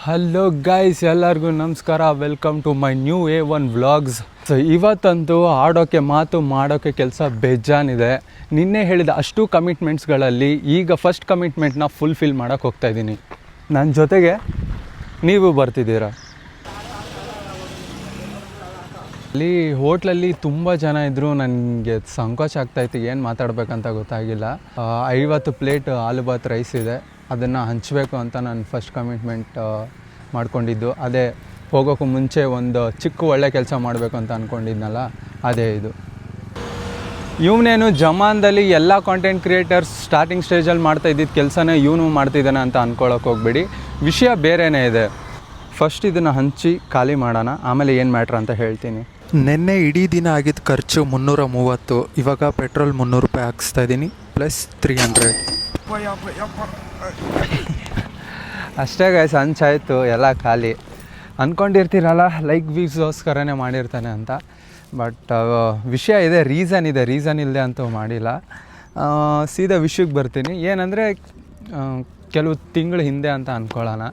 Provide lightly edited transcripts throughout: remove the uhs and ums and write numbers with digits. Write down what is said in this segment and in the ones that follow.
Hello guys, ಎಲ್ಲರಿಗೂ ನಮಸ್ಕಾರ. Welcome to my new A1 vlogs. So ಇವತ್ತಂತೂ ಆಡೋಕ್ಕೆ ಮಾತು ಮಾಡೋಕ್ಕೆ ಕೆಲಸ ಬೇಜಾನಿದೆ. ನಿನ್ನೆ ಹೇಳಿದ ಅಷ್ಟು ಕಮಿಟ್ಮೆಂಟ್ಸ್ಗಳಲ್ಲಿ ಈಗ ಫಸ್ಟ್ ಕಮಿಟ್ಮೆಂಟ್ನ ಫುಲ್ಫಿಲ್ ಮಾಡೋಕ್ಕೆ ಹೋಗ್ತಾಯಿದ್ದೀನಿ. ನನ್ನ ಜೊತೆಗೆ ನೀವು ಬರ್ತಿದ್ದೀರಾ. ಅಲ್ಲಿ ಹೋಟ್ಲಲ್ಲಿ ತುಂಬ ಜನ ಇದ್ದರು. ನನಗೆ ಸಂಕೋಚ ಆಗ್ತಾಯಿತ್ತು, ಏನು ಮಾತಾಡಬೇಕಂತ ಗೊತ್ತಾಗಿಲ್ಲ. 50 ಪ್ಲೇಟ್ ಆಲೂ ಬಾತ್ ರೈಸ್ ಇದೆ, ಅದನ್ನು ಹಂಚಬೇಕು ಅಂತ ನಾನು ಫಸ್ಟ್ ಕಮಿಟ್ಮೆಂಟ್ ಮಾಡ್ಕೊಂಡಿದ್ದು. ಅದೇ ಹೋಗೋಕ್ಕೂ ಮುಂಚೆ ಒಂದು ಚಿಕ್ಕ ಒಳ್ಳೆ ಕೆಲಸ ಮಾಡಬೇಕು ಅಂತ ಅಂದ್ಕೊಂಡಿದ್ನಲ್ಲ, ಅದೇ ಇದು. ಇವನೇನು ಜಮಾನ್ದಲ್ಲಿ ಎಲ್ಲ ಕಾಂಟೆಂಟ್ ಕ್ರಿಯೇಟರ್ಸ್ ಸ್ಟಾರ್ಟಿಂಗ್ ಸ್ಟೇಜಲ್ಲಿ ಮಾಡ್ತಾ ಇದ್ದಿದ್ದು ಕೆಲಸನೇ ಇವನು ಮಾಡ್ತಿದ್ದಾನೆ ಅಂತ ಅಂದ್ಕೊಳ್ಳೋಕೆ ಹೋಗ್ಬೇಡಿ. ವಿಷಯ ಬೇರೆಯೇ ಇದೆ. ಫಸ್ಟ್ ಇದನ್ನು ಹಂಚಿ ಖಾಲಿ ಮಾಡೋಣ, ಆಮೇಲೆ ಏನು ಮ್ಯಾಟ್ರ್ ಅಂತ ಹೇಳ್ತೀನಿ. ನಿನ್ನೆ ಇಡೀ ದಿನ ಆಗಿದ್ದ ಖರ್ಚು 330. ಇವಾಗ ಪೆಟ್ರೋಲ್ 300 ರೂಪಾಯಿ ಹಾಕ್ಸ್ತಾ ಇದ್ದೀನಿ, ಪ್ಲಸ್ 300. ಅಷ್ಟೇ ಗೈಸ್, ಹಂಚಾಯಿತು, ಎಲ್ಲ ಖಾಲಿ. ಅಂದ್ಕೊಂಡಿರ್ತೀರಲ್ಲ ಲೈಕ್ ವ್ಯೂಸ್ಗೋಸ್ಕರನೇ ಮಾಡಿರ್ತಾನೆ ಅಂತ. ಬಟ್ ವಿಷಯ ಇದೆ, ರೀಸನ್ ಇಲ್ಲದೆ ಅಂತೂ ಮಾಡಿಲ್ಲ. ಸೀದಾ ವಿಷಯಕ್ಕೆ ಬರ್ತೀನಿ. ಏನಂದರೆ ಕೆಲವು ತಿಂಗಳ ಹಿಂದೆ ಅಂತ ಅಂದ್ಕೊಳ್ಳೋಣ.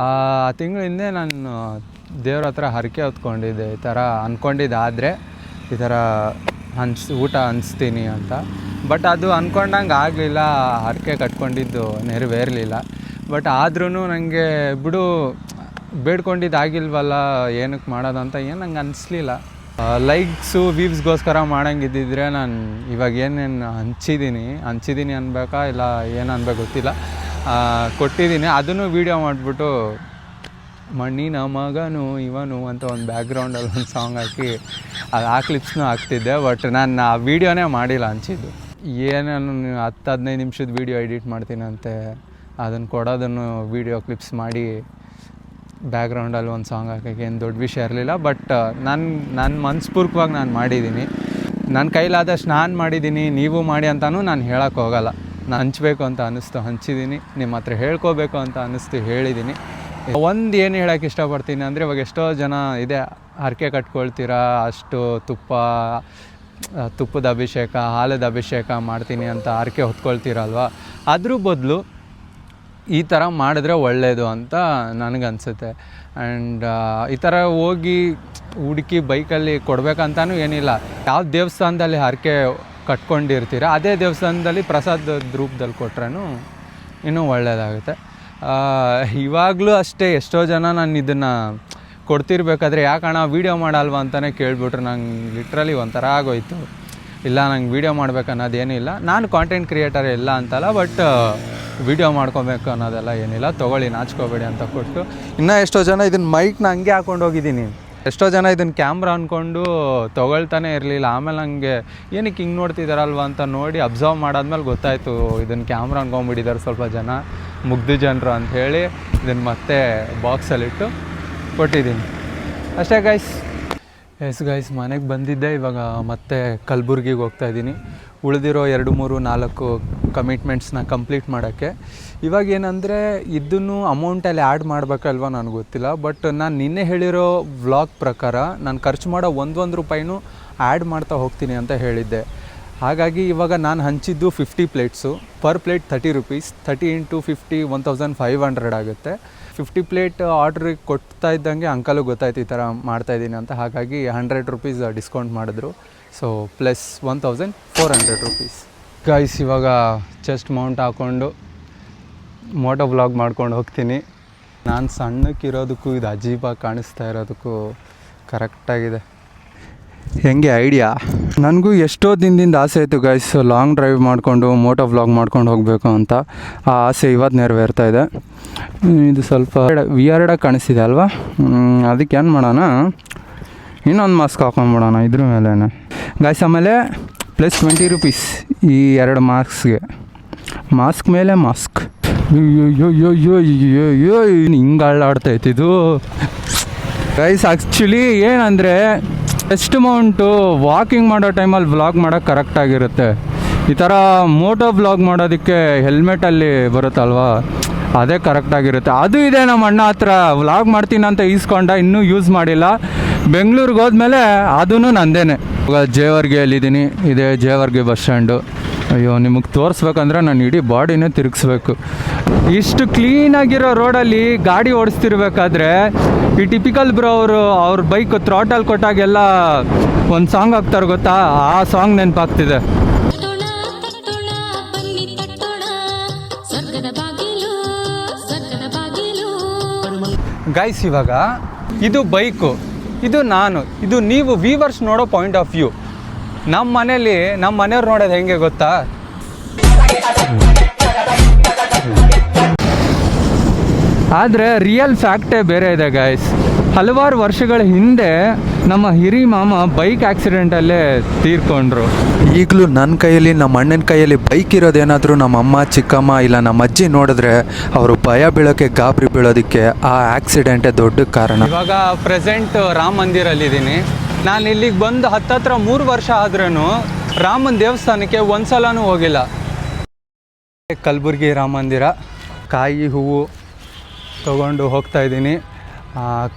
ಆ ತಿಂಗಳ ಹಿಂದೆ ನಾನು ದೇವ್ರ ಹತ್ರ ಹರಕೆ ಹೊತ್ಕೊಂಡಿದ್ದೆ. ಈ ಥರ ಅಂದ್ಕೊಂಡಿದ್ದಾದರೆ ಈ ಥರ ಊಟ ಹಂಚ್ತೀನಿ ಅಂತ. ಬಟ್ ಅದು ಅಂದ್ಕೊಂಡಂಗೆ ಆಗಲಿಲ್ಲ, ಹರಕೆ ಕಟ್ಕೊಂಡಿದ್ದು ನೆರವೇರಲಿಲ್ಲ. ಬಟ್ ಆದ್ರೂ ನನಗೆ ಬಿಡು, ಬೇಡ್ಕೊಂಡಿದ್ದಾಗಿಲ್ವಲ್ಲ, ಏನಕ್ಕೆ ಮಾಡೋದು ಅಂತ ಏನು ನಂಗೆ ಅನಿಸ್ಲಿಲ್ಲ. ಲೈಕ್ಸು ವ್ಯೂವ್ಸ್ಗೋಸ್ಕರ ಮಾಡೋಂಗಿದ್ದಿದ್ರೆ ನಾನು ಇವಾಗ ಏನೇನು ಹಂಚಿದ್ದೀನಿ ಅನ್ಬೇಕಾ ಇಲ್ಲ ಏನು ಅನ್ಬೇಕು ಗೊತ್ತಿಲ್ಲ, ಕೊಟ್ಟಿದ್ದೀನಿ. ಅದನ್ನು ವೀಡಿಯೋ ಮಾಡಿಬಿಟ್ಟು ಮಣ್ಣಿನ ಮಗನು ಇವನು ಅಂತ ಒಂದು ಬ್ಯಾಕ್ಗ್ರೌಂಡಲ್ಲಿ ಒಂದು ಸಾಂಗ್ ಹಾಕಿ ಅದು ಆ ಕ್ಲಿಪ್ಸ್ನೂ ಹಾಕ್ತಿದ್ದೆ. ಬಟ್ ನಾನು ಆ ವೀಡಿಯೋನೇ ಮಾಡಿಲ್ಲ, ಹಂಚಿದ್ದು. ಏನೇನು 10-15 ನಿಮಿಷದ ವೀಡಿಯೋ ಎಡಿಟ್ ಮಾಡ್ತೀನಂತೆ, ಅದನ್ನು ಕೊಡೋದನ್ನು ವೀಡಿಯೋ ಕ್ಲಿಪ್ಸ್ ಮಾಡಿ ಬ್ಯಾಕ್ಗ್ರೌಂಡಲ್ಲಿ ಒಂದು ಸಾಂಗ್ ಹಾಕೋಕ್ಕೆ ಏನು ದೊಡ್ಡ ವಿಷಯ ಇರಲಿಲ್ಲ. ಬಟ್ ನನ್ನ ಮನಸ್ಪೂರ್ವಕವಾಗಿ ನಾನು ಮಾಡಿದ್ದೀನಿ. ನನ್ನ ಕೈಲಾದಷ್ಟು ನಾನು ಮಾಡಿದ್ದೀನಿ, ನೀವು ಮಾಡಿ ಅಂತಲೂ ನಾನು ಹೇಳೋಕ್ಕೆ ಹೋಗಲ್ಲ. ನಾನು ಹಂಚಬೇಕು ಅಂತ ಅನ್ನಿಸ್ತು, ಹಂಚಿದ್ದೀನಿ. ನಿಮ್ಮ ಹತ್ರ ಹೇಳ್ಕೋಬೇಕು ಅಂತ ಅನ್ನಿಸ್ತು, ಹೇಳಿದ್ದೀನಿ. ಒಂದು ಏನು ಹೇಳೋಕ್ಕೆ ಇಷ್ಟಪಡ್ತೀನಿ ಅಂದರೆ, ಇವಾಗ ಎಷ್ಟೋ ಜನ ಇದೆ ಹರಕೆ ಕಟ್ಕೊಳ್ತೀರಾ, ಅಷ್ಟು ತುಪ್ಪದ ಅಭಿಷೇಕ, ಹಾಲದ ಅಭಿಷೇಕ ಮಾಡ್ತೀನಿ ಅಂತ ಹರಕೆ ಹೊತ್ಕೊಳ್ತೀರಲ್ವ. ಅದ್ರ ಬದಲು ಈ ಥರ ಮಾಡಿದ್ರೆ ಒಳ್ಳೆಯದು ಅಂತ ನನಗನ್ಸುತ್ತೆ. ಆ್ಯಂಡ್ ಈ ಥರ ಹೋಗಿ ಹುಡುಕಿ ಬೈಕಲ್ಲಿ ಕೊಡಬೇಕಂತನೂ ಏನಿಲ್ಲ. ಯಾವ ದೇವಸ್ಥಾನದಲ್ಲಿ ಹರಕೆ ಕಟ್ಕೊಂಡಿರ್ತೀರ ಅದೇ ದೇವಸ್ಥಾನದಲ್ಲಿ ಪ್ರಸಾದದ ರೂಪದಲ್ಲಿ ಕೊಟ್ರೂ ಇನ್ನೂ ಒಳ್ಳೆಯದಾಗುತ್ತೆ. ಇವಾಗಲೂ ಅಷ್ಟೇ ಎಷ್ಟೋ ಜನ ನಾನು ಇದನ್ನು ಕೊಡ್ತಿರ್ಬೇಕಾದ್ರೆ ಯಾಕಣ್ಣ ವೀಡಿಯೋ ಮಾಡಲ್ವ ಅಂತಲೇ ಕೇಳಿಬಿಟ್ರು. ನಂಗೆ ಲಿಟ್ರಲಿ ಒಂಥರ ಆಗೋಯ್ತು. ಇಲ್ಲ, ನಂಗೆ ವೀಡಿಯೋ ಮಾಡ್ಬೇಕು ಅನ್ನೋದೇನಿಲ್ಲ. ನಾನು ಕಾಂಟೆಂಟ್ ಕ್ರಿಯೇಟರ್ ಇಲ್ಲ ಅಂತಲ್ಲ, ಬಟ್ ವೀಡಿಯೋ ಮಾಡ್ಕೊಬೇಕು ಅನ್ನೋದೆಲ್ಲ ಏನಿಲ್ಲ. ತೊಗೊಳ್ಳಿ, ನಾಚ್ಕೋಬೇಡಿ ಅಂತ ಕೊಟ್ಟು. ಇನ್ನೂ ಎಷ್ಟೋ ಜನ ಇದನ್ನು ಮೈಕ್ನ ಹಂಗೆ ಹಾಕ್ಕೊಂಡು ಹೋಗಿದ್ದೀನಿ. ಎಷ್ಟೋ ಜನ ಇದನ್ನು ಕ್ಯಾಮ್ರಾ ಅಂದ್ಕೊಂಡು ತೊಗೊಳ್ತಾನೆ ಇರಲಿಲ್ಲ. ಆಮೇಲೆ ನನಗೆ ಏನಕ್ಕೆ ಹಿಂಗೆ ನೋಡ್ತಿದ್ದಾರಲ್ವ ಅಂತ ನೋಡಿ ಅಬ್ಸರ್ವ್ ಮಾಡಾದ್ಮೇಲೆ ಗೊತ್ತಾಯಿತು, ಇದನ್ನು ಕ್ಯಾಮ್ರಾ ಅಂದ್ಕೊಂಬಿಟ್ಟಿದ್ದಾರೆ ಸ್ವಲ್ಪ ಜನ, ಮುಗ್ದು ಜನರು ಅಂಥೇಳಿ ಇದನ್ನು ಮತ್ತೆ ಬಾಕ್ಸಲ್ಲಿಟ್ಟು ಕೊಟ್ಟಿದ್ದೀನಿ. ಅಷ್ಟೇ ಗೈಸ್. ಗೈಸ್, ಮನೆಗೆ ಬಂದಿದ್ದೆ. ಇವಾಗ ಮತ್ತೆ ಕಲಬುರ್ಗಿಗೆ ಹೋಗ್ತಾಯಿದ್ದೀನಿ. ಉಳಿದಿರೋ 2-3-4 ಕಮಿಟ್ಮೆಂಟ್ಸ್ನ ಕಂಪ್ಲೀಟ್ ಮಾಡೋಕ್ಕೆ. ಇವಾಗ ಏನಂದರೆ ಇದನ್ನು ಅಮೌಂಟಲ್ಲಿ ಆ್ಯಡ್ ಮಾಡಬೇಕಲ್ವ ನನಗೆ ಗೊತ್ತಿಲ್ಲ. ಬಟ್ ನಾನು ನಿನ್ನೆ ಹೇಳಿರೋ ವ್ಲಾಗ್ ಪ್ರಕಾರ ನಾನು ಖರ್ಚು ಮಾಡೋ 1 ರೂಪಾಯಿನೂ ಆ್ಯಡ್ ಮಾಡ್ತಾ ಹೋಗ್ತೀನಿ ಅಂತ ಹೇಳಿದ್ದೆ. ಹಾಗಾಗಿ ಇವಾಗ ನಾನು ಹಂಚಿದ್ದು 50 ಪ್ಲೇಟ್ಸು. Per plate 30 rupees. 30 × 50 1500 ಆಗುತ್ತೆ. 50 ಪ್ಲೇಟ್ ಆರ್ಡ್ರಿಗೆ ಕೊಡ್ತಾ ಇದ್ದಂಗೆ ಅಂಕಲು ಗೊತ್ತಾಯ್ತು ಈ ಥರ ಮಾಡ್ತಾಯಿದ್ದೀನಿ ಅಂತ. ಹಾಗಾಗಿ 100 ರೂಪೀಸ್ ಡಿಸ್ಕೌಂಟ್ ಮಾಡಿದ್ರು. So plus 1400 rupees. ಗೈಸ್, ಇವಾಗ ಚೆಸ್ಟ್ ಮೌಂಟ್ ಹಾಕ್ಕೊಂಡು ಮೋಟೋ ವ್ಲಾಗ್ ಮಾಡ್ಕೊಂಡು ಹೋಗ್ತೀನಿ. ನಾನು ಸಣ್ಣಕ್ಕಿರೋದಕ್ಕೂ ಇದು ಅಜೀಬಾಗಿ ಕಾಣಿಸ್ತಾ ಇರೋದಕ್ಕೂ ಕರೆಕ್ಟಾಗಿದೆ. ಹೆಂಗೆ ಐಡಿಯಾ? ನನಗೂ ಎಷ್ಟೋ ದಿನದಿಂದ ಆಸೆ ಇತ್ತು ಗೈಸ್, ಲಾಂಗ್ ಡ್ರೈವ್ ಮಾಡಿಕೊಂಡು ಮೋಟೋ ವ್ಲಾಗ್ ಮಾಡ್ಕೊಂಡು ಹೋಗಬೇಕು ಅಂತ. ಆ ಆಸೆ ಇವತ್ತು ನೆರವೇರ್ತಾ ಇದೆ. ಇದು ಸ್ವಲ್ಪ ವಿಯರ್ಡಾಗಿ ಕಾಣಿಸ್ತಿದೆ ಅಲ್ವಾ, ಅದಕ್ಕೆ ಏನು ಮಾಡೋಣ, ಇನ್ನೊಂದು ಮಾಸ್ಕ್ ಹಾಕೊಂಡ್ಬಿಡೋಣ ಇದ್ರ ಮೇಲೆ ಗೈಸ್. ಆಮೇಲೆ ಪ್ಲಸ್ 20 ರೂಪೀಸ್ ಈ 2 ಮಾಸ್ಕ್ ಮೇಲೆ ಮಾಸ್ಕ್. ಅಯ್ಯೋ ಹಿಂಗೆ ಅಳ್ಳಾಡ್ತೈತೆ ಇದು ಗೈಸ್. ಆ್ಯಕ್ಚುಲಿ ಏನಂದರೆ ಎಷ್ಟು ಅಮೌಂಟು ವಾಕಿಂಗ್ ಮಾಡೋ ಟೈಮಲ್ಲಿ ವ್ಲಾಗ್ ಮಾಡೋಕ್ಕೆ ಕರೆಕ್ಟಾಗಿರುತ್ತೆ. ಈ ಥರ ಮೋಟೋ ವ್ಲಾಗ್ ಮಾಡೋದಕ್ಕೆ ಹೆಲ್ಮೆಟಲ್ಲಿ ಬರುತ್ತಲ್ವ, ಅದೇ ಕರೆಕ್ಟಾಗಿರುತ್ತೆ. ಅದು ಇದೆ ನಮ್ಮ ಅಣ್ಣ ಹತ್ರ, ವ್ಲಾಗ್ ಮಾಡ್ತೀನಿ ಅಂತ ಈಸ್ಕೊಂಡ, ಇನ್ನೂ ಯೂಸ್ ಮಾಡಿಲ್ಲ. ಬೆಂಗಳೂರಿಗೆ ಹೋದ್ಮೇಲೆ ಅದೂ ನಂದೇನೆ. ಇವಾಗ ಜೇವರ್ಗಿಯಲ್ಲಿದ್ದೀನಿ. ಇದೇ ಜೇವರ್ಗಿ ಬಸ್ ಸ್ಟ್ಯಾಂಡು. ಅಯ್ಯೋ ನಿಮಗೆ ತೋರಿಸ್ಬೇಕಂದ್ರೆ ನಾನು ಇಡೀ ಬಾಡಿನೇ ತಿರುಗಿಸ್ಬೇಕು. ಇಷ್ಟು ಕ್ಲೀನಾಗಿರೋ ರೋಡಲ್ಲಿ ಗಾಡಿ ಓಡಿಸ್ತಿರ್ಬೇಕಾದ್ರೆ ಈ ಟಿಪಿಕಲ್ ಬ್ರೋ ಅವ್ರ ಬೈಕ್ ಥ್ರಾಟಲ್ ಕೊಟ್ಟಾಗೆಲ್ಲ ಒಂದು ಸಾಂಗ್ ಹಾಕ್ತಾರೆ ಗೊತ್ತಾ, ಆ ಸಾಂಗ್ ನೆನಪಾಗ್ತಿದೆ. ಗೈಸ್ ಇವಾಗ ಇದು ಬೈಕು, ಇದು ನಾನು, ಇದು ನೀವು ವೀವರ್ಸ್ ನೋಡೋ ಪಾಯಿಂಟ್ ಆಫ್ ವ್ಯೂ. ನಮ್ಮ ಮನೆಯವ್ರು ನೋಡೋದು ಹೆಂಗೆ ಗೊತ್ತಾ, ಆದರೆ ರಿಯಲ್ ಫ್ಯಾಕ್ಟೇ ಬೇರೆ ಇದೆ ಗೈಸ್. ಹಲವಾರು ವರ್ಷಗಳ ಹಿಂದೆ ನಮ್ಮ ಹಿರಿ ಮಾಮ ಬೈಕ್ ಆಕ್ಸಿಡೆಂಟಲ್ಲೇ ತೀರ್ಕೊಂಡ್ರು. ಈಗಲೂ ನನ್ನ ಕೈಯಲ್ಲಿ, ನಮ್ಮ ಅಣ್ಣನ ಕೈಯಲ್ಲಿ ಬೈಕ್ ಇರೋದೇನಾದರೂ ನಮ್ಮ ಅಮ್ಮ, ಚಿಕ್ಕಮ್ಮ ಇಲ್ಲ ನಮ್ಮ ಅಜ್ಜಿ ನೋಡಿದ್ರೆ ಅವರು ಭಯ ಬೀಳೋಕ್ಕೆ, ಗಾಬರಿ ಬೀಳೋದಕ್ಕೆ ಆ ಆಕ್ಸಿಡೆಂಟೇ ದೊಡ್ಡ ಕಾರಣ. ಇವಾಗ ಪ್ರೆಸೆಂಟ್ ರಾಮ ಮಂದಿರಲ್ಲಿದ್ದೀನಿ. ನಾನು ಇಲ್ಲಿಗೆ ಬಂದು ಹತ್ತತ್ರ 3 ವರ್ಷ ಆದ್ರೂ ರಾಮನ ದೇವಸ್ಥಾನಕ್ಕೆ ಒಂದ್ಸಲನೂ ಹೋಗಿಲ್ಲ. ಕಲಬುರ್ಗಿ ರಾಮ ಮಂದಿರ, ಕಾಯಿ ಹೂವು ತೊಗೊಂಡು ಹೋಗ್ತಾಯಿದ್ದೀನಿ.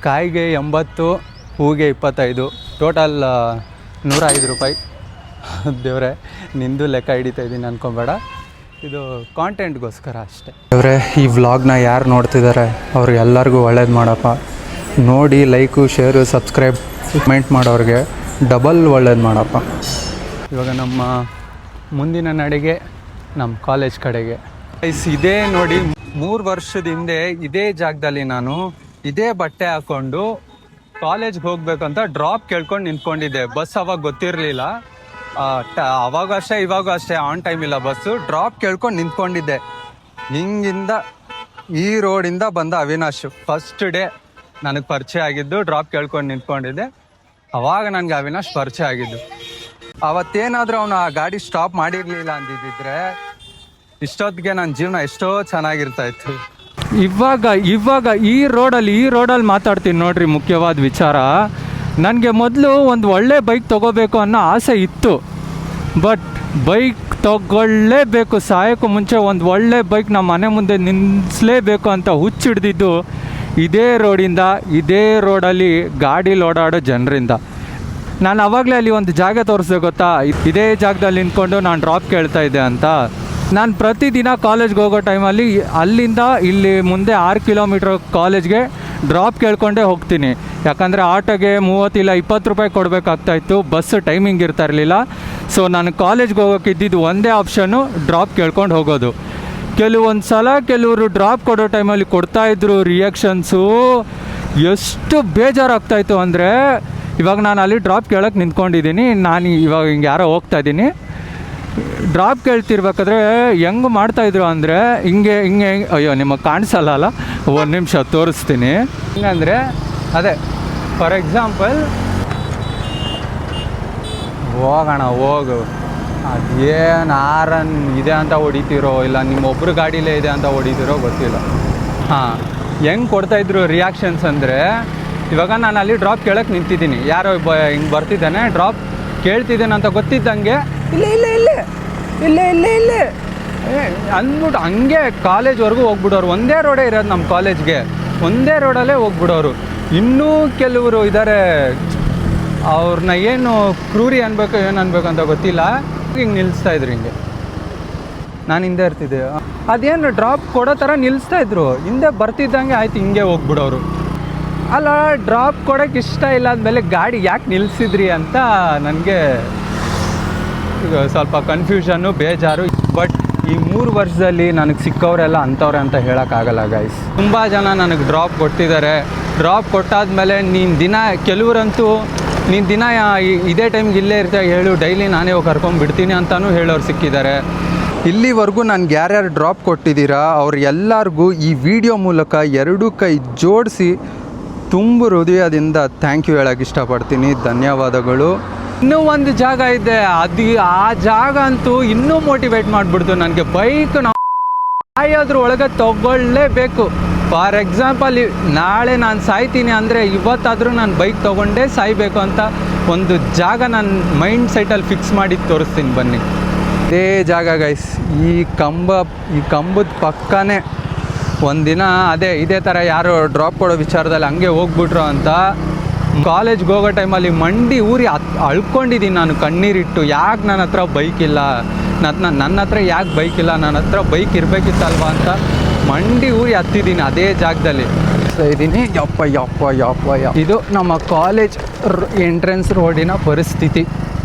ಕಾಯಿಗೆ 80, ಹೂವಿಗೆ 25, ಟೋಟಲ್ 105 ರೂಪಾಯಿ. ದೇವ್ರೆ ನಿಂದು ಲೆಕ್ಕ ಹಿಡಿತಾ ಇದ್ದೀನಿ ಅನ್ಕೊಬೇಡ, ಇದು ಕಾಂಟೆಂಟ್ಗೋಸ್ಕರ ಅಷ್ಟೇ. ದೇವ್ರೆ ಈ ವ್ಲಾಗ್ನ ಯಾರು ನೋಡ್ತಿದ್ದಾರೆ ಅವ್ರಿಗೆಲ್ಲರಿಗೂ ಒಳ್ಳೇದು ಮಾಡಪ್ಪ. ನೋಡಿ ಲೈಕು, ಶೇರು, ಸಬ್ಸ್ಕ್ರೈಬ್, ಕಮೆಂಟ್ ಮಾಡೋರಿಗೆ ಡಬಲ್ ಒಳ್ಳೇದು ಮಾಡಪ್ಪ. ಇವಾಗ ನಮ್ಮ ಮುಂದಿನ ನಡೆಗೆ ನಮ್ಮ ಕಾಲೇಜ್ ಕಡೆಗೆ. ಇದೇ ನೋಡಿ 3 ವರ್ಷದ ಹಿಂದೆ ಇದೇ ಜಾಗದಲ್ಲಿ ನಾನು ಇದೇ ಬಟ್ಟೆ ಹಾಕ್ಕೊಂಡು ಕಾಲೇಜ್ಗೆ ಹೋಗ್ಬೇಕು ಅಂತ ಡ್ರಾಪ್ ಕೇಳ್ಕೊಂಡು ನಿಂತ್ಕೊಂಡಿದ್ದೆ. ಬಸ್ ಅವಾಗ ಗೊತ್ತಿರಲಿಲ್ಲ, ಅವಾಗ ಅಷ್ಟೇ ಇವಾಗ ಅಷ್ಟೇ ಆನ್ ಟೈಮ್ ಇಲ್ಲ ಬಸ್ಸು. ಡ್ರಾಪ್ ಕೇಳ್ಕೊಂಡು ನಿಂತ್ಕೊಂಡಿದ್ದೆ. ಹಿಂಗಿಂದ ಈ ರೋಡಿಂದ ಬಂದ ಅವಿನಾಶ್ ಫಸ್ಟ್ ಡೇ ನನಗೆ ಪರಿಚಯ ಆಗಿದ್ದು. ಡ್ರಾಪ್ ಕೇಳ್ಕೊಂಡು ನಿಂತ್ಕೊಂಡಿದ್ದೆ, ಅವಾಗ ನನಗೆ ಅವಿನಾಶ್ ಪರಿಚಯ ಆಗಿದ್ದು. ಅವತ್ತೇನಾದರೂ ಅವನು ಆ ಗಾಡಿ ಸ್ಟಾಪ್ ಮಾಡಿರಲಿಲ್ಲ ಅಂದಿದ್ದಿದ್ರೆ ಇಷ್ಟೊತ್ತಿಗೆ ನನ್ನ ಜೀವನ ಎಷ್ಟೋ ಚೆನ್ನಾಗಿರ್ತಾಯಿತ್ತು. ಇವಾಗ ಈ ರೋಡಲ್ಲಿ ಮಾತಾಡ್ತೀನಿ ನೋಡ್ರಿ. ಮುಖ್ಯವಾದ ವಿಚಾರ, ನನಗೆ ಮೊದಲು ಒಂದು ಒಳ್ಳೆ ಬೈಕ್ ತೊಗೋಬೇಕು ಅನ್ನೋ ಆಸೆ ಇತ್ತು. ಬಟ್ ಬೈಕ್ ತೊಗೊಳ್ಳೇಬೇಕು, ಸಾಯೋಕ್ಕೂ ಮುಂಚೆ ಒಂದು ಒಳ್ಳೆ ಬೈಕ್ ನಮ್ಮ ಮನೆ ಮುಂದೆ ನಿಲ್ಲಿಸಲೇಬೇಕು ಅಂತ ಹುಚ್ಚಿಡ್ದಿದ್ದು ಇದೇ ರೋಡಿಂದ, ಇದೇ ರೋಡಲ್ಲಿ ಗಾಡಿ ಓಡಾಡೋ ಜನರಿಂದ. ನಾನು ಆವಾಗಲೇ ಅಲ್ಲಿ ಒಂದು ಜಾಗ ತೋರಿಸ್ದೆ ಗೊತ್ತಾ, ಇದೇ ಜಾಗದಲ್ಲಿ ನಿಂತ್ಕೊಂಡು ನಾನು ಡ್ರಾಪ್ ಕೇಳ್ತಾ ಇದ್ದೆ ಅಂತ. ನಾನು ಪ್ರತಿದಿನ ಕಾಲೇಜ್ಗೆ ಹೋಗೋ ಟೈಮಲ್ಲಿ ಅಲ್ಲಿಂದ ಇಲ್ಲಿ ಮುಂದೆ 6 ಕಿಲೋಮೀಟ್ರ್ ಕಾಲೇಜ್ಗೆ ಡ್ರಾಪ್ ಕೇಳ್ಕೊಂಡೇ ಹೋಗ್ತೀನಿ. ಯಾಕಂದರೆ ಆಟೋಗೆ 30 ಇಲ್ಲ 20 ರೂಪಾಯಿ ಕೊಡಬೇಕಾಗ್ತಾಯಿತ್ತು, ಬಸ್ ಟೈಮಿಂಗ್ ಇರ್ತಾ ಇರಲಿಲ್ಲ. ಸೊ ನಾನು ಕಾಲೇಜ್ಗೆ ಹೋಗೋಕೆ ಇದ್ದಿದ್ದು ಒಂದೇ ಆಪ್ಷನ್ನು ಡ್ರಾಪ್ ಕೇಳ್ಕೊಂಡು ಹೋಗೋದು. ಕೆಲವೊಂದು ಸಲ ಕೆಲವರು ಡ್ರಾಪ್ ಕೊಡೋ ಟೈಮಲ್ಲಿ ಕೊಡ್ತಾಯಿದ್ರು ರಿಯಾಕ್ಷನ್ಸು, ಎಷ್ಟು ಬೇಜಾರಾಗ್ತಾಯಿತ್ತು ಅಂದರೆ. ಇವಾಗ ನಾನು ಅಲ್ಲಿ ಡ್ರಾಪ್ ಕೇಳೋಕ್ಕೆ ನಿಂತ್ಕೊಂಡಿದ್ದೀನಿ. ನಾನು ಇವಾಗ ಹಿಂಗೆ ಯಾರೋ ಹೋಗ್ತಾಯಿದ್ದೀನಿ, ಡ್ರಾಪ್ ಕೇಳ್ತಿರ್ಬೇಕಾದ್ರೆ ಹೆಂಗೆ ಮಾಡ್ತಾಯಿದ್ರು ಅಂದರೆ ಹಿಂಗೆ ಅಯ್ಯೋ ನಿಮಗೆ ಕಾಣಿಸಲ್ಲ, ಒಂದು ನಿಮಿಷ ತೋರಿಸ್ತೀನಿ. ಹಿಂಗಂದರೆ ಅದೇ ಫಾರ್ ಎಕ್ಸಾಂಪಲ್, ಹೋಗು ಅದೇನು ಆರನ್ ಇದೆ ಅಂತ ಹೊಡಿತೀರೋ ಇಲ್ಲ ನಿಮ್ಮೊಬ್ಬರು ಗಾಡಿಲೇ ಇದೆ ಅಂತ ಹೊಡಿತೀರೋ ಗೊತ್ತಿಲ್ಲ. ಹಾಂ, ಹೆಂಗೆ ಕೊಡ್ತಾಯಿದ್ರು ರಿಯಾಕ್ಷನ್ಸ್ ಅಂದರೆ, ಇವಾಗ ನಾನು ಅಲ್ಲಿ ಡ್ರಾಪ್ ಕೇಳೋಕ್ಕೆ ನಿಂತಿದ್ದೀನಿ, ಯಾರೋ ಹಿಂಗೆ ಬರ್ತಿದ್ದಾನೆ, ಡ್ರಾಪ್ ಕೇಳ್ತಿದ್ದೇನೆ ಅಂತ ಗೊತ್ತಿದ್ದಂಗೆ ಇಲ್ಲೇ ಅಂದ್ಬಿಟ್ಟು ಹಂಗೆ ಕಾಲೇಜ್ವರೆಗೂ ಹೋಗ್ಬಿಡೋರು. ಒಂದೇ ರೋಡೇ ಇರೋದು ನಮ್ಮ ಕಾಲೇಜ್ಗೆ, ಒಂದೇ ರೋಡಲ್ಲೇ ಹೋಗ್ಬಿಡೋರು. ಇನ್ನೂ ಕೆಲವರು ಇದ್ದಾರೆ, ಅವ್ರನ್ನ ಏನು ಕ್ರೂರಿ ಅನ್ಬೇಕು ಏನು ಅನ್ಬೇಕು ಅಂತ ಗೊತ್ತಿಲ್ಲ, ಹಿಂಗೆ ನಿಲ್ಲಿಸ್ತಾಯಿದ್ರು. ಹಿಂಗೆ ನಾನು ಹಿಂದೆ ಇರ್ತಿದ್ದೆ, ಅದೇನು ಡ್ರಾಪ್ ಕೊಡೋ ಥರ ನಿಲ್ಲಿಸ್ತಾಯಿದ್ರು. ಹಿಂದೆ ಬರ್ತಿದ್ದಂಗೆ ಆಯ್ತು ಹಿಂಗೆ ಹೋಗ್ಬಿಡೋರು. ಅಲ್ಲ, ಡ್ರಾಪ್ ಕೊಡೋಕ್ಕೆ ಇಷ್ಟ ಇಲ್ಲ ಅಂದಮೇಲೆ ಗಾಡಿ ಯಾಕೆ ನಿಲ್ಲಿಸಿದ್ರಿ ಅಂತ ನನಗೆ ಈಗ ಸ್ವಲ್ಪ ಕನ್ಫ್ಯೂಷನ್ನು, ಬೇಜಾರು. ಬಟ್ ಈ 3 ವರ್ಷದಲ್ಲಿ ನನಗೆ ಸಿಕ್ಕವರೆಲ್ಲ ಅಂಥವ್ರೆ ಅಂತ ಹೇಳೋಕ್ಕಾಗಲ್ಲ ಗೈಸ್. ತುಂಬ ಜನ ನನಗೆ ಡ್ರಾಪ್ ಕೊಟ್ಟಿದ್ದಾರೆ. ಡ್ರಾಪ್ ಕೊಟ್ಟಾದಮೇಲೆ ಕೆಲವರಂತೂ ನೀನು ದಿನ ಇದೇ ಟೈಮ್ಗೆ ಇಲ್ಲೇ ಇರ್ತೀಯ ಹೇಳು, ಡೈಲಿ ನಾನೇ ಹೋಗಿ ಕರ್ಕೊಂಡ್ಬಿಡ್ತೀನಿ ಅಂತಲೂ ಹೇಳೋರು ಸಿಕ್ಕಿದ್ದಾರೆ. ಇಲ್ಲಿವರೆಗೂ ನನಗೆ ಯಾರ್ಯಾರು ಡ್ರಾಪ್ ಕೊಟ್ಟಿದ್ದೀರಾ ಅವ್ರು ಎಲ್ಲರಿಗೂ ಈ ವಿಡಿಯೋ ಮೂಲಕ 2 ಕೈ ಜೋಡಿಸಿ ತುಂಬ ಹೃದಯದಿಂದ ಥ್ಯಾಂಕ್ ಯು ಹೇಳೋಕ್ಕೆ ಇಷ್ಟಪಡ್ತೀನಿ. ಧನ್ಯವಾದಗಳು. ಇನ್ನೂ ಒಂದು ಜಾಗ ಇದೆ, ಆ ಜಾಗ ಅಂತೂ ಇನ್ನೂ ಮೋಟಿವೇಟ್ ಮಾಡಿಬಿಡ್ತು ನನಗೆ. ಬೈಕ್ ಸಾಯೋದ್ರ ಒಳಗೆ ತೊಗೊಳ್ಳೇಬೇಕು. ಫಾರ್ ಎಕ್ಸಾಂಪಲ್, ನಾಳೆ ನಾನು ಸಾಯ್ತೀನಿ ಅಂದರೆ ಇವತ್ತಾದರೂ ನಾನು ಬೈಕ್ ತೊಗೊಂಡೇ ಸಾಯಬೇಕು ಅಂತ ಒಂದು ಜಾಗ ನನ್ನ ಮೈಂಡ್ ಸೆಟಲ್ಲಿ ಫಿಕ್ಸ್ ಮಾಡಿ ತೋರಿಸ್ತೀನಿ ಬನ್ನಿ. ಇದೇ ಜಾಗ ಗೈಸ್, ಈ ಕಂಬದ ಪಕ್ಕನೇ ಒಂದಿನ ಇದೇ ಥರ ಯಾರೋ ಡ್ರಾಪ್ ಕೊಡೋ ವಿಚಾರದಲ್ಲಿ ಹಂಗೆ ಹೋಗ್ಬಿಟ್ರು ಅಂತ ಕಾಲೇಜ್ಗೆ ಹೋಗೋ ಟೈಮಲ್ಲಿ ಮಂಡಿ ಊರಿ ಅಳ್ಕೊಂಡಿದ್ದೀನಿ ನಾನು ಕಣ್ಣೀರಿಟ್ಟು. ಯಾಕೆ ನನ್ನ ಹತ್ರ ಬೈಕ್ ಇಲ್ಲ, ನನ್ನ ಹತ್ರ ಯಾಕೆ ಬೈಕ್ ಇಲ್ಲ, ನನ್ನ ಹತ್ರ ಬೈಕ್ ಇರಬೇಕಿತ್ತಲ್ವ ಅಂತ ಮಂಡಿ ಊರಿ ಹತ್ತಿದ್ದೀನಿ ಅದೇ ಜಾಗದಲ್ಲಿ ಇದ್ದೀನಿ. ಯಪ್ಪ ಇದು ನಮ್ಮ ಕಾಲೇಜ್ ಎಂಟ್ರೆನ್ಸ್ ರೋಡಿನ ಪರಿಸ್ಥಿತಿ.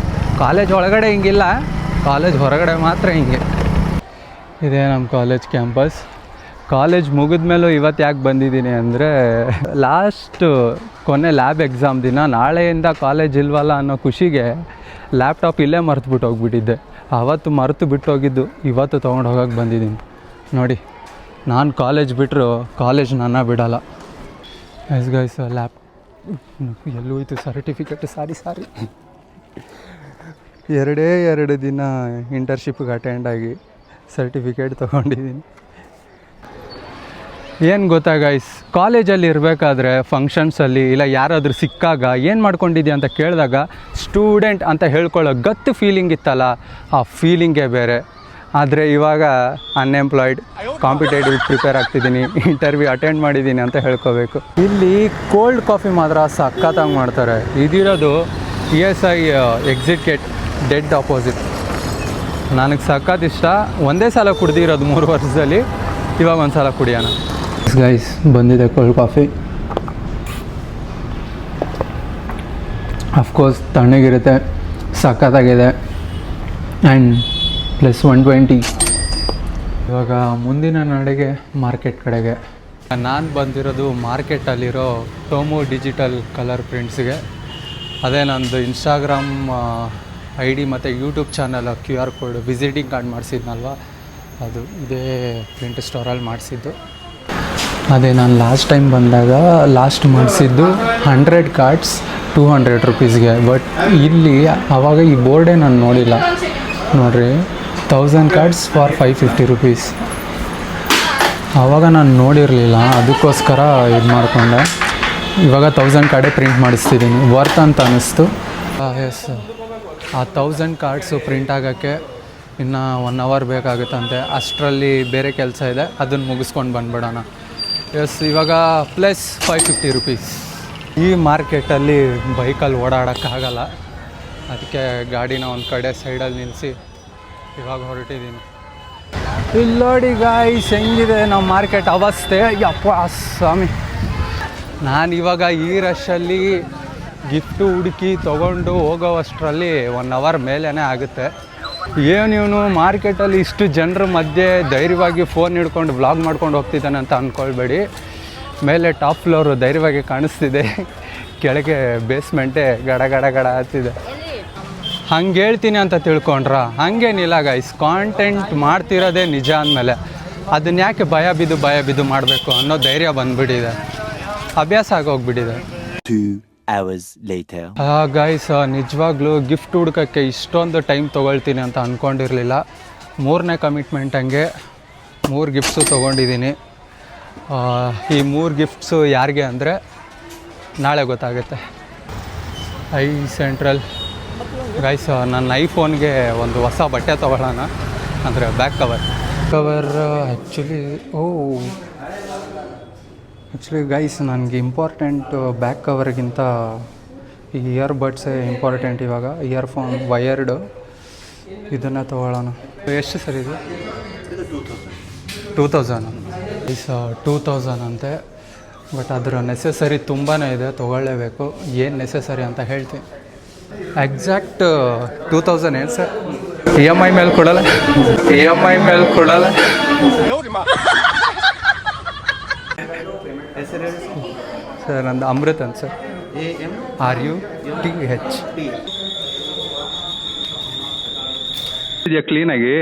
ಕಾಲೇಜ್ ಒಳಗಡೆ ಹಿಂಗಿಲ್ಲ, ಕಾಲೇಜ್ ಹೊರಗಡೆ ಮಾತ್ರ ಹಿಂಗೆ. ಇದೇ ನಮ್ಮ ಕಾಲೇಜ್ ಕ್ಯಾಂಪಸ್. ಕಾಲೇಜ್ ಮುಗಿದ ಮೇಲೂ ಇವತ್ತು ಯಾಕೆ ಬಂದಿದ್ದೀನಿ ಅಂದರೆ ಕೊನೆ ಲ್ಯಾಬ್ ಎಕ್ಸಾಮ್ ದಿನ ನಾಳೆಯಿಂದ ಕಾಲೇಜ್ ಇಲ್ವಲ್ಲ ಅನ್ನೋ ಖುಷಿಗೆ ಲ್ಯಾಪ್ಟಾಪ್ ಇಲ್ಲೇ ಮರೆತುಬಿಟ್ಟು ಹೋಗ್ಬಿಟ್ಟಿದ್ದೆ. ಆವತ್ತು ಮರೆತು ಬಿಟ್ಟು ಹೋಗಿದ್ದು ಇವತ್ತು ತೊಗೊಂಡು ಹೋಗೋಕ್ಕೆ ಬಂದಿದ್ದೀನಿ. ನೋಡಿ, ನಾನು ಕಾಲೇಜ್ ಬಿಟ್ಟರು ಕಾಲೇಜ್ ನನ್ನ ಬಿಡಲ್ಲ. ಗೈಸ್ ಲ್ಯಾಪ್ ಎಲ್ಲೋಯ್ತು ಸರ್ಟಿಫಿಕೇಟ್, ಸಾರಿ 2 ದಿನ ಇಂಟರ್ನ್ಶಿಪ್ಗೆ ಅಟೆಂಡ್ ಆಗಿ ಸರ್ಟಿಫಿಕೇಟ್ ತೊಗೊಂಡಿದ್ದೀನಿ. ಏನು ಗೊತ್ತಾ ಗೈಸ್, ಕಾಲೇಜಲ್ಲಿ ಇರಬೇಕಾದ್ರೆ ಫಂಕ್ಷನ್ಸಲ್ಲಿ ಇಲ್ಲ ಯಾರಾದರೂ ಸಿಕ್ಕಾಗ ಏನು ಮಾಡ್ಕೊಂಡಿದ್ಯಾ ಅಂತ ಕೇಳಿದಾಗ ಸ್ಟೂಡೆಂಟ್ ಅಂತ ಹೇಳ್ಕೊಳ್ಳೋ ಗತ್ತು ಫೀಲಿಂಗ್ ಇತ್ತಲ್ಲ, ಆ ಫೀಲಿಂಗೇ ಬೇರೆ. ಆದರೆ ಇವಾಗ ಅನ್ಎಂಪ್ಲಾಯ್ಡ್, ಕಾಂಪಿಟೇಟಿವ್ ಪ್ರಿಪೇರ್ ಆಗ್ತಿದ್ದೀನಿ, ಇಂಟರ್ವ್ಯೂ ಅಟೆಂಡ್ ಮಾಡಿದ್ದೀನಿ ಅಂತ ಹೇಳ್ಕೋಬೇಕು. ಇಲ್ಲಿ ಕೋಲ್ಡ್ ಕಾಫಿ ಮಾತ್ರ ಸಖತ್ತಾಗಿ ಮಾಡ್ತಾರೆ. ಇದಿರೋದು ESI exit gate dead opposite. ನನಗೆ ಸಖತ್ ಇಷ್ಟ. ಒಂದೇ ಸಲ ಕುಡ್ದಿರೋದು 3 ವರ್ಷದಲ್ಲಿ, ಇವಾಗ ಒಂದು ಸಲ ಕುಡಿಯೋಣ. ಗೈಸ್ ಬಂದಿದೆ ಕೋಲ್ಡ್ ಕಾಫಿ. ಅಫ್ಕೋರ್ಸ್ ತಣ್ಣಗಿರುತ್ತೆ, ಸಖತ್ತಾಗಿದೆ. And plus 120. ಇವಾಗ ಮುಂದಿನ ನಡೆಗೆ ಮಾರ್ಕೆಟ್ ಕಡೆಗೆ. ನಾನು ಬಂದಿರೋದು ಮಾರ್ಕೆಟಲ್ಲಿರೋ ಟೋಮೋ ಡಿಜಿಟಲ್ ಕಲರ್ ಪ್ರಿಂಟ್ಸ್ಗೆ. ಅದೇ ನಂದು ಇನ್ಸ್ಟಾಗ್ರಾಮ್ ID ಮತ್ತು YouTube channel QR code visiting card ಮಾಡಿಸಿದ್ನಲ್ವ, ಅದು ಇದೇ ಪ್ರಿಂಟ್ ಸ್ಟೋರಲ್ಲಿ ಮಾಡಿಸಿದ್ದು. ಅದೇ ನಾನು ಲಾಸ್ಟ್ ಟೈಮ್ ಬಂದಾಗ ಮಾಡಿಸಿದ್ದು 100 ಕಾರ್ಡ್ಸ್ 200 ರುಪೀಸ್ಗೆ. ಬಟ್ ಇಲ್ಲಿ ಆವಾಗ ಈ ಬೋರ್ಡೇ ನಾನು ನೋಡಿಲ್ಲ. ನೋಡಿರಿ, 1000 ಕಾರ್ಡ್ಸ್ ಫಾರ್ 550 ರುಪೀಸ್. ಆವಾಗ ನಾನು ನೋಡಿರಲಿಲ್ಲ, ಅದಕ್ಕೋಸ್ಕರ ಇದು ಮಾಡಿಕೊಂಡೆ. ಇವಾಗ 1000 ಕಾರ್ಡೇ ಪ್ರಿಂಟ್ ಮಾಡಿಸ್ತಿದ್ದೀನಿ. ವರ್ತ್ ಅಂತ ಅನ್ನಿಸ್ತು. ಎಸ್, ಆ 1000 ಕಾರ್ಡ್ಸು ಪ್ರಿಂಟ್ ಆಗೋಕ್ಕೆ ಇನ್ನು 1 ಅವರ್ ಬೇಕಾಗುತ್ತಂತೆ. ಅಷ್ಟರಲ್ಲಿ ಬೇರೆ ಕೆಲಸ ಇದೆ, ಅದನ್ನು ಮುಗಿಸ್ಕೊಂಡು ಬಂದ್ಬಿಡೋಣ. ಎಸ್, ಇವಾಗ ಪ್ಲಸ್ 550 ರುಪೀಸ್. ಈ ಮಾರ್ಕೆಟಲ್ಲಿ ಬೈಕಲ್ಲಿ ಓಡಾಡೋಕ್ಕಾಗಲ್ಲ, ಅದಕ್ಕೆ ಗಾಡಿನ ಒಂದು ಕಡೆ ಸೈಡಲ್ಲಿ ನಿಲ್ಲಿಸಿ ಇವಾಗ ಹೊರಟಿದ್ದೀನಿ. ಇಲ್ಲಿ ನೋಡಿ ಗಾಯ್ಸ್, ಹೆಂಗಿದೆ ನಮ್ಮ ಮಾರ್ಕೆಟ್ ಅವಸ್ಥೆ. ಯಪ್ಪ ಸ್ವಾಮಿ, ನಾನು ಇವಾಗ ಈ ರಶಲ್ಲಿ ಗಿಫ್ಟು ಹುಡುಕಿ ತೊಗೊಂಡು ಹೋಗೋವಷ್ಟರಲ್ಲಿ 1 ಅವರ್ ಮೇಲೇ ಆಗುತ್ತೆ. ಇವನು ಮಾರ್ಕೆಟಲ್ಲಿ ಇಷ್ಟು ಜನರ ಮಧ್ಯೆ ಧೈರ್ಯವಾಗಿ ಫೋನ್ ಹಿಡ್ಕೊಂಡು ವ್ಲಾಗ್ ಮಾಡ್ಕೊಂಡು ಹೋಗ್ತಿದ್ದಾನೆ ಅಂತ ಅಂದ್ಕೊಳ್ಬೇಡಿ. ಮೇಲೆ ಟಾಪ್ ಫ್ಲೋರು ಧೈರ್ಯವಾಗಿ ಕಾಣಿಸ್ತಿದೆ, ಕೆಳಗೆ ಬೇಸ್ಮೆಂಟೇ ಗಡ ಹತ್ತಿದೆ. ಹಂಗೆ ಹೇಳ್ತೀನಿ ಅಂತ ತಿಳ್ಕೊಂಡ್ರ? ಹಂಗೇನಿಲ್ಲ ಗೈಸ್, ಕಾಂಟೆಂಟ್ ಮಾಡ್ತಿರೋದೇ ನಿಜ ಅಂದಮೇಲೆ ಅದನ್ನ ಯಾಕೆ ಭಯ ಬಿದ್ದು ಮಾಡಬೇಕು ಅನ್ನೋ ಧೈರ್ಯ ಬಂದುಬಿಟ್ಟಿದೆ, ಅಭ್ಯಾಸ ಆಗೋಗ್ಬಿಟ್ಟಿದೆ. 2 hours later. ಗೈಸ್, ನಿಜವಾಗ್ಲೂ ಗಿಫ್ಟ್ ಹುಡ್ಕೋಕ್ಕೆ ಇಷ್ಟೊಂದು ಟೈಮ್ ತೊಗೊಳ್ತೀನಿ ಅಂತ ಅಂದ್ಕೊಂಡಿರಲಿಲ್ಲ. 3ನೇ ಕಮಿಟ್ಮೆಂಟ್ ಹಂಗೆ 3 ಗಿಫ್ಟ್ಸು ತೊಗೊಂಡಿದ್ದೀನಿ. ಈ 3 ಗಿಫ್ಟ್ಸು ಯಾರಿಗೆ ಅಂದರೆ ನಾಳೆ ಗೊತ್ತಾಗುತ್ತೆ. ಐ ಸೆಂಟ್ರಲ್ ಗೈಸ್, ನನ್ನ ಐಫೋನ್ಗೆ ಒಂದು ಹೊಸ ಬಟ್ಟೆ ತೊಗೊಳ್ಳೋಣ, ಅಂದರೆ ಬ್ಯಾಕ್ ಕವರ್ ಆ್ಯಕ್ಚುಲಿ ಗೈಸ್, ನನಗೆ ಇಂಪಾರ್ಟೆಂಟ್ ಬ್ಯಾಕ್ ಕವರ್ಗಿಂತ ಈ ಇಯರ್ಬಡ್ಸೇ ಇಂಪಾರ್ಟೆಂಟ್. ಇವಾಗ ಇಯರ್ಫೋನ್ ವಯರ್ಡು, ಇದನ್ನೇ ತೊಗೊಳ್ಳೋಣ. ಎಷ್ಟು ಸರ್ ಇದು? 2000 ಗೈಸ್, 2000 ಅಂತೆ. ಬಟ್ ಅದರ ನೆಸೆಸರಿ ತುಂಬಾ ಇದೆ, ತೊಗೊಳ್ಳೇಬೇಕು. ಏನು ನೆಸೆಸರಿ ಅಂತ ಹೇಳ್ತೀನಿ. ಎಕ್ಸಾಕ್ಟ್ 2000 ಏನು ಸರ್? EMI ಮೇಲೆ ಕೊಡಲ್ಲ? ಸರ್ ನಂದು ಅಮೃತ್ ಅಂತ ಸರ್. RUTH. ಇದೆಯಾ ಕ್ಲೀನಾಗಿ?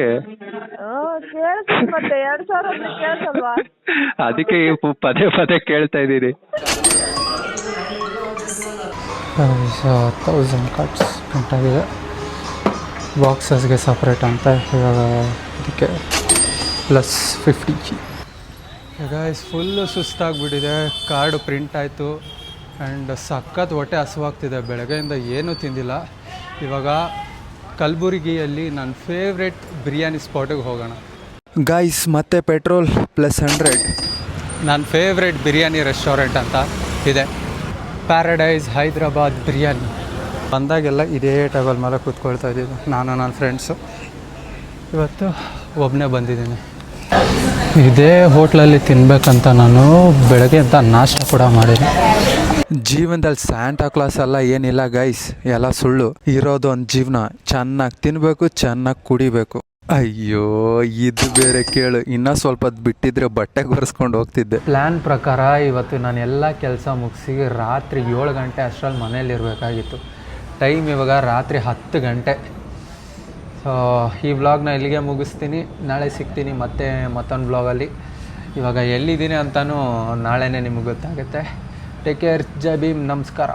ಅದಕ್ಕೆ ಪದೇ ಕೇಳ್ತಾ ಇದ್ದೀರಿ. 1000 ಕಾರ್ಡ್ಸ್ ಪ್ರಿಂಟ್ ಆಗಿದೆ. ಬಾಕ್ಸಸ್ಗೆ ಸಪ್ರೇಟ್ ಅಂತ ಇವಾಗ ಅದಕ್ಕೆ ಪ್ಲಸ್ 50. ಗೈಸ್, ಫುಲ್ಲು ಸುಸ್ತಾಗ್ಬಿಟ್ಟಿದೆ. ಕಾರ್ಡು ಪ್ರಿಂಟ್ ಆಯಿತು ಆ್ಯಂಡ್ ಸಖತ್ ಹೊಟ್ಟೆ ಹಸುವಾಗ್ತಿದೆ. ಬೆಳಗ್ಗೆಯಿಂದ ಏನೂ ತಿಂದಿಲ್ಲ. ಇವಾಗ ಕಲಬುರಗಿಯಲ್ಲಿ ನನ್ನ ಫೇವ್ರೆಟ್ ಬಿರಿಯಾನಿ ಸ್ಪಾಟಿಗೆ ಹೋಗೋಣ. ಗೈಸ್, ಮತ್ತೆ ಪೆಟ್ರೋಲ್ ಪ್ಲಸ್ 100. ನನ್ನ ಫೇವ್ರೆಟ್ ಬಿರಿಯಾನಿ ರೆಸ್ಟೋರೆಂಟ್ ಅಂತ ಇದೆ, ಪ್ಯಾರಡೈಸ್ ಹೈದ್ರಾಬಾದ್ ಬಿರಿಯಾನಿ. ಬಂದಾಗೆಲ್ಲ ಇದೇ ಟೇಬಲ್ ಮೇಲೆ ಕೂತ್ಕೊಳ್ತಾ ಇದ್ದೀವಿ ನಾನು ನನ್ನ ಫ್ರೆಂಡ್ಸು. ಇವತ್ತು ಒಬ್ಬನೇ ಬಂದಿದ್ದೀನಿ. ಇದೇ ಹೋಟ್ಲಲ್ಲಿ ತಿನ್ನಬೇಕಂತ ನಾನು ಬೆಳಗ್ಗೆ ಅಂತ ನಾಷ್ಟ ಕೂಡ ಮಾಡಿದೆ. ಜೀವನದಲ್ಲಿ ಸ್ಯಾಂಟಾ ಕ್ಲಾಸ್ ಎಲ್ಲ ಏನಿಲ್ಲ ಗೈಸ್, ಎಲ್ಲ ಸುಳ್ಳು. ಇರೋದು ಒಂದು ಜೀವನ, ಚೆನ್ನಾಗಿ ತಿನ್ನಬೇಕು, ಚೆನ್ನಾಗಿ ಕುಡಿಬೇಕು. ಅಯ್ಯೋ ಇದು ಬೇರೆ ಕೇಳು, ಇನ್ನೂ ಸ್ವಲ್ಪ ಬಿಟ್ಟಿದ್ರೆ ಬಟ್ಟೆ ಒರೆಸ್ಕೊಂಡು ಹೋಗ್ತಿದ್ದೆ. ಪ್ಲ್ಯಾನ್ ಪ್ರಕಾರ ಇವತ್ತು ನಾನು ಎಲ್ಲ ಕೆಲಸ ಮುಗಿಸಿ ರಾತ್ರಿ 7 ಗಂಟೆ ಅಷ್ಟರಲ್ಲಿ ಮನೇಲಿರಬೇಕಾಗಿತ್ತು. ಟೈಮ್ ಇವಾಗ ರಾತ್ರಿ 10 ಗಂಟೆ. ಸೊ ಈ ವ್ಲಾಗ್ನ ಇಲ್ಲಿಗೆ ಮುಗಿಸ್ತೀನಿ. ನಾಳೆ ಸಿಗ್ತೀನಿ ಮತ್ತೆ ಮತ್ತೊಂದು ವ್ಲಾಗಲ್ಲಿ. ಇವಾಗ ಎಲ್ಲಿದ್ದೀನಿ ಅಂತಲೂ ನಾಳೆನೇ ನಿಮಗೆ ಗೊತ್ತಾಗುತ್ತೆ. ಟೇಕ್ ಕೇರ್, ಜೈ ಭೀಮ್, ನಮಸ್ಕಾರ.